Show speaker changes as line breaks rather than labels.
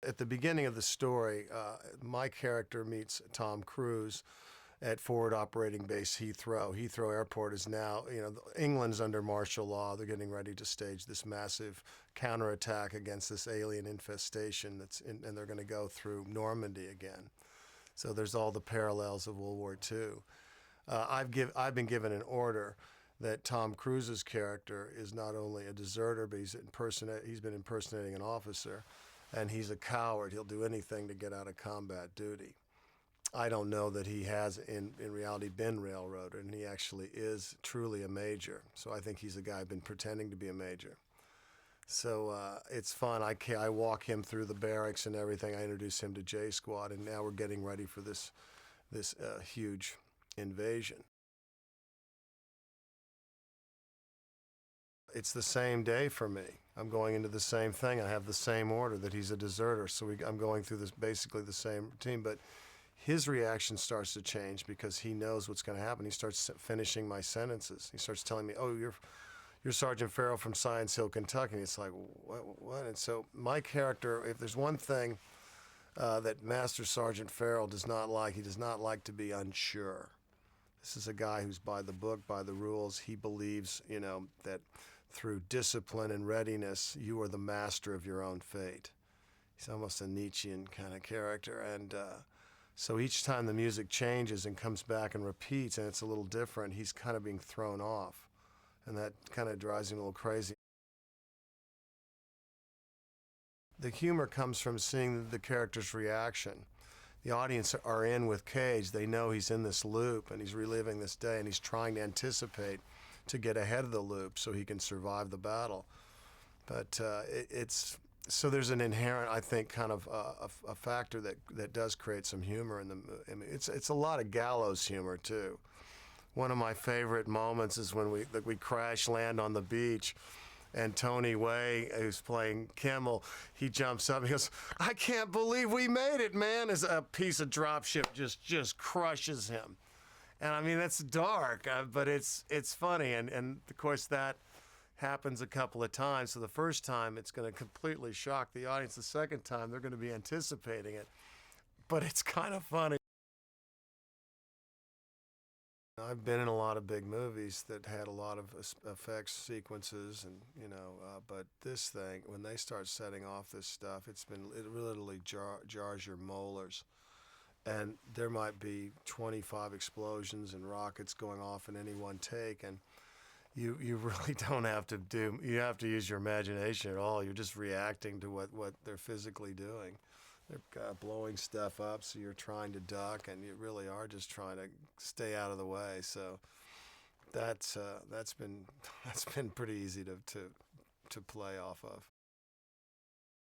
at the beginning of the story, my character meets Tom Cruise at Forward Operating Base Heathrow. Heathrow Airport is now, England's under martial law. They're getting ready to stage this massive counterattack against this alien infestation and they're going to go through Normandy again. So there's all the parallels of World War II. I've been given an order that Tom Cruise's character is not only a deserter, but he's been impersonating an officer, and he's a coward. He'll do anything to get out of combat duty. I don't know that he has in reality been railroaded, and he actually is truly a major. So I think he's a guy been pretending to be a major. So it's fun. I walk him through the barracks and everything. I introduce him to J Squad, and now we're getting ready for this huge invasion. It's the same day for me. I'm going into the same thing. I have the same order that he's a deserter. So I'm going through basically the same routine, but his reaction starts to change because he knows what's going to happen. He starts finishing my sentences. He starts telling me, "Oh, you're Sergeant Farrell from Science Hill, Kentucky." And it's like, what? And so my character, if there's one thing that Master Sergeant Farrell does not like, he does not like to be unsure. This is a guy who's by the book, by the rules. He believes, that through discipline and readiness, you are the master of your own fate. He's almost a Nietzschean kind of character. And so each time the music changes and comes back and repeats and it's a little different, he's kind of being thrown off. And that kind of drives him a little crazy. The humor comes from seeing the character's reaction. The audience are in with Cage. They know he's in this loop and he's reliving this day and he's trying to anticipate to get ahead of the loop so he can survive the battle. But so there's an inherent, I think, kind of a factor that does create some humor in the movie. I mean, it's a lot of gallows humor too. One of my favorite moments is when we crash land on the beach, and Tony Way, who's playing Kimmel, he jumps up and he goes, "I can't believe we made it, man," as a piece of dropship just crushes him. And I mean, that's dark, but it's funny. And of course, that happens a couple of times. So the first time, it's going to completely shock the audience. The second time, they're going to be anticipating it. But it's kind of funny. I've been in a lot of big movies that had a lot of effects sequences, and but this thing, when they start setting off this stuff, it literally jars your molars. And there might be 25 explosions and rockets going off in any one take, and you really don't have to you have to use your imagination at all. You're just reacting to what they're physically doing. They're blowing stuff up, so you're trying to duck, and you really are just trying to stay out of the way. So that's been pretty easy to play off of.